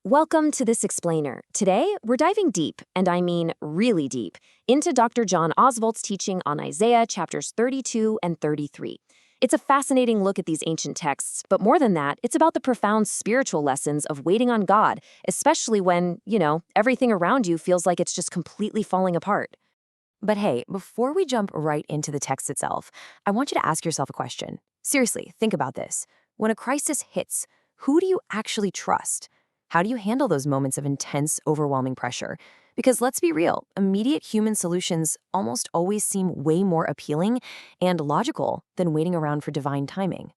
Welcome to this explainer. Today, we're diving deep, and I mean really deep, into Dr. John Oswalt's teaching on Isaiah chapters 32 and 33. It's a fascinating look at these ancient texts, but more than that, it's about the profound spiritual lessons of waiting on God, especially when, everything around you feels like it's just completely falling apart. But hey, before we jump right into the text itself, I want you to ask yourself a question. Seriously, think about this. When a crisis hits, who do you actually trust? How do you handle those moments of intense, overwhelming pressure? Because let's be real, immediate human solutions almost always seem way more appealing and logical than waiting around for divine timing.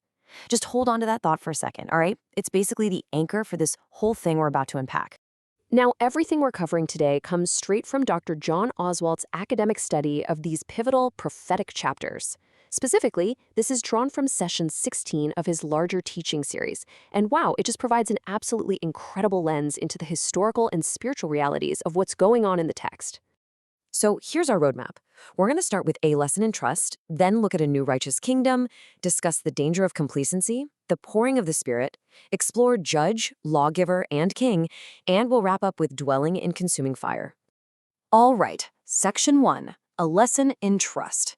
Just hold on to that thought for a second, all right? It's basically the anchor for this whole thing we're about to unpack. Now, everything we're covering today comes straight from Dr. John Oswalt's academic study of these pivotal prophetic chapters. Specifically, this is drawn from session 16 of his larger teaching series. And wow, it just provides an absolutely incredible lens into the historical and spiritual realities of what's going on in the text. So here's our roadmap. We're going to start with a lesson in trust, then look at a new righteous kingdom, discuss the danger of complacency, the pouring of the Spirit, explore judge, lawgiver, and king, and we'll wrap up with dwelling in consuming fire. All right, section 1, a lesson in trust.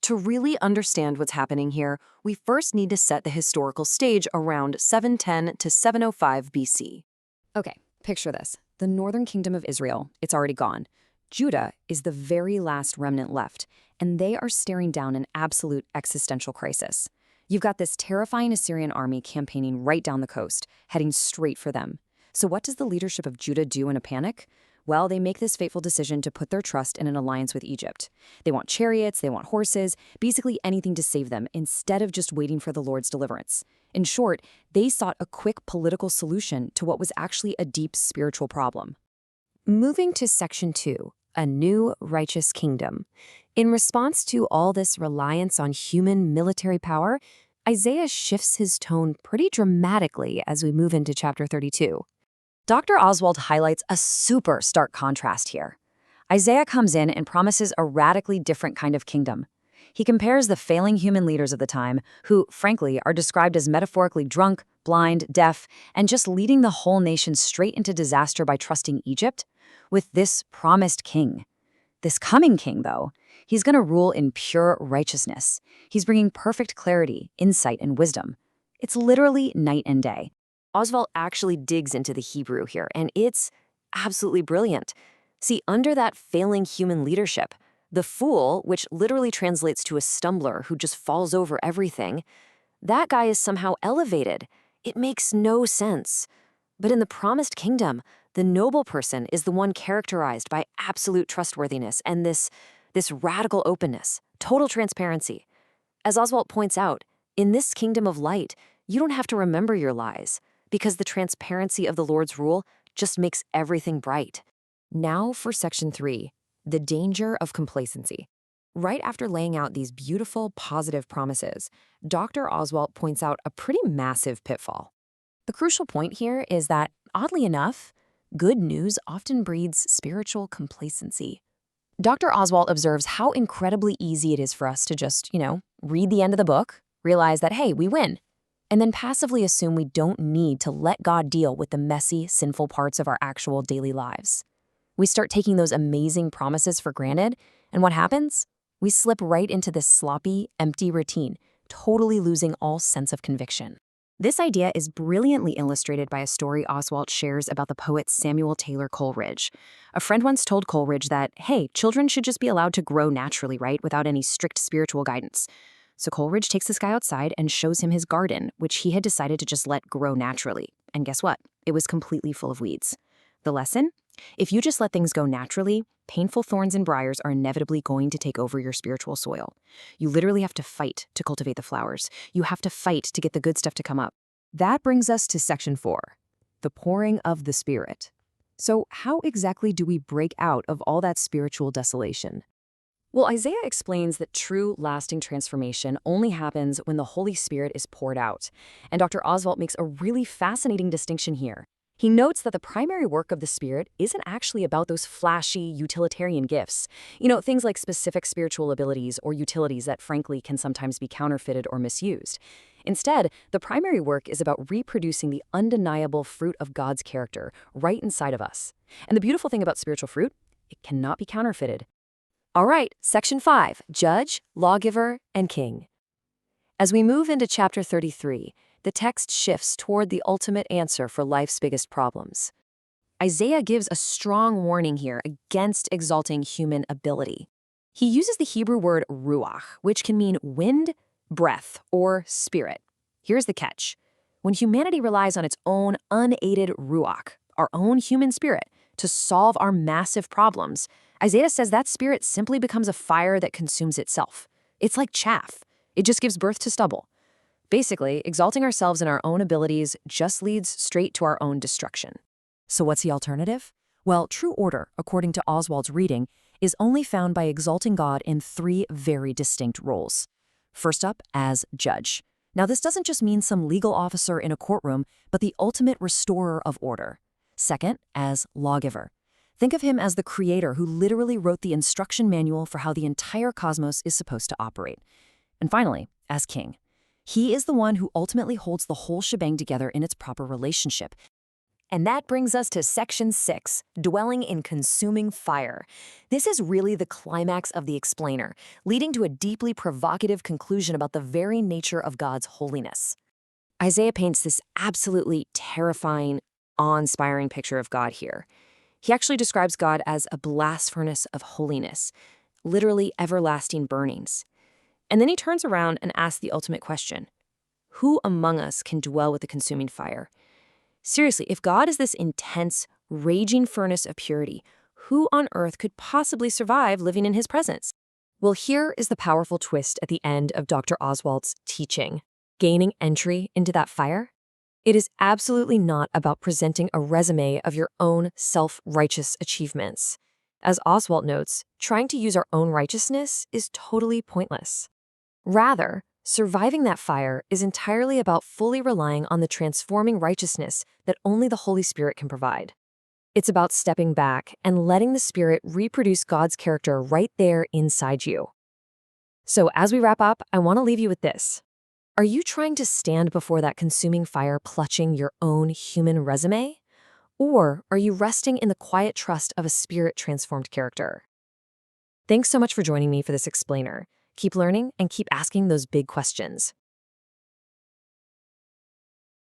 To really understand what's happening here, we first need to set the historical stage around 710 to 705 BC. Okay, picture this. The northern kingdom of Israel, it's already gone. Judah is the very last remnant left, and they are staring down an absolute existential crisis. You've got this terrifying Assyrian army campaigning right down the coast, heading straight for them. So what does the leadership of Judah do in a panic? Well, they make this fateful decision to put their trust in an alliance with Egypt. They want chariots, they want horses, basically anything to save them, instead of just waiting for the Lord's deliverance. In short, they sought a quick political solution to what was actually a deep spiritual problem. Moving to section 2. A new righteous kingdom. In response to all this reliance on human military power, Isaiah shifts his tone pretty dramatically as we move into chapter 32. Dr. Oswalt highlights a super stark contrast here. Isaiah comes in and promises a radically different kind of kingdom. He compares the failing human leaders of the time, who, frankly, are described as metaphorically drunk, blind, deaf, and just leading the whole nation straight into disaster by trusting Egypt, with this promised king. This coming king, though, he's going to rule in pure righteousness. He's bringing perfect clarity, insight, and wisdom. It's literally night and day. Oswalt actually digs into the Hebrew here, and it's absolutely brilliant. See, under that failing human leadership, the fool, which literally translates to a stumbler who just falls over everything, that guy is somehow elevated. It makes no sense. But in the promised kingdom, the noble person is the one characterized by absolute trustworthiness and this radical openness, total transparency. As Oswalt points out, in this kingdom of light, you don't have to remember your lies, because the transparency of the Lord's rule just makes everything bright. Now for section 3, the danger of complacency. Right after laying out these beautiful, positive promises, Dr. Oswalt points out a pretty massive pitfall. The crucial point here is that, oddly enough, good news often breeds spiritual complacency. Dr. Oswalt observes how incredibly easy it is for us to just, read the end of the book, realize that, hey, we win, and then passively assume we don't need to let God deal with the messy, sinful parts of our actual daily lives. We start taking those amazing promises for granted, and what happens? We slip right into this sloppy, empty routine, totally losing all sense of conviction. This idea is brilliantly illustrated by a story Oswalt shares about the poet Samuel Taylor Coleridge. A friend once told Coleridge that, hey, children should just be allowed to grow naturally, right, without any strict spiritual guidance. So Coleridge takes this guy outside and shows him his garden, which he had decided to just let grow naturally. And guess what? It was completely full of weeds. The lesson? If you just let things go naturally, painful thorns and briars are inevitably going to take over your spiritual soil. You literally have to fight to cultivate the flowers. You have to fight to get the good stuff to come up. That brings us to section 4, the pouring of the Spirit. So how exactly do we break out of all that spiritual desolation? Well, Isaiah explains that true, lasting transformation only happens when the Holy Spirit is poured out. And Dr. Oswalt makes a really fascinating distinction here. He notes that the primary work of the Spirit isn't actually about those flashy, utilitarian gifts. Things like specific spiritual abilities or utilities that frankly can sometimes be counterfeited or misused. Instead, the primary work is about reproducing the undeniable fruit of God's character right inside of us. And the beautiful thing about spiritual fruit, it cannot be counterfeited. All right, Section 5, Judge, Lawgiver, and King. As we move into Chapter 33, the text shifts toward the ultimate answer for life's biggest problems. Isaiah gives a strong warning here against exalting human ability. He uses the Hebrew word ruach, which can mean wind, breath, or spirit. Here's the catch. When humanity relies on its own unaided ruach, our own human spirit, to solve our massive problems, Isaiah says that spirit simply becomes a fire that consumes itself. It's like chaff. It just gives birth to stubble. Basically, exalting ourselves in our own abilities just leads straight to our own destruction. So what's the alternative? Well, true order, according to Oswalt's reading, is only found by exalting God in 3 very distinct roles. First up, as judge. Now, this doesn't just mean some legal officer in a courtroom, but the ultimate restorer of order. Second, as lawgiver. Think of him as the creator who literally wrote the instruction manual for how the entire cosmos is supposed to operate. And finally, as king. He is the one who ultimately holds the whole shebang together in its proper relationship. And that brings us to Section 6, Dwelling in Consuming Fire. This is really the climax of the explainer, leading to a deeply provocative conclusion about the very nature of God's holiness. Isaiah paints this absolutely terrifying, awe-inspiring picture of God here. He actually describes God as a blast furnace of holiness, literally everlasting burnings. And then he turns around and asks the ultimate question. Who among us can dwell with the consuming fire? Seriously, if God is this intense, raging furnace of purity, who on earth could possibly survive living in his presence? Well, here is the powerful twist at the end of Dr. Oswalt's teaching. Gaining entry into that fire? It is absolutely not about presenting a resume of your own self-righteous achievements. As Oswalt notes, trying to use our own righteousness is totally pointless. Rather, surviving that fire is entirely about fully relying on the transforming righteousness that only the Holy Spirit can provide. It's about stepping back and letting the Spirit reproduce God's character right there inside you. So as we wrap up, I want to leave you with this. Are you trying to stand before that consuming fire clutching your own human resume? Or are you resting in the quiet trust of a Spirit-transformed character? Thanks so much for joining me for this explainer. Keep learning and keep asking those big questions.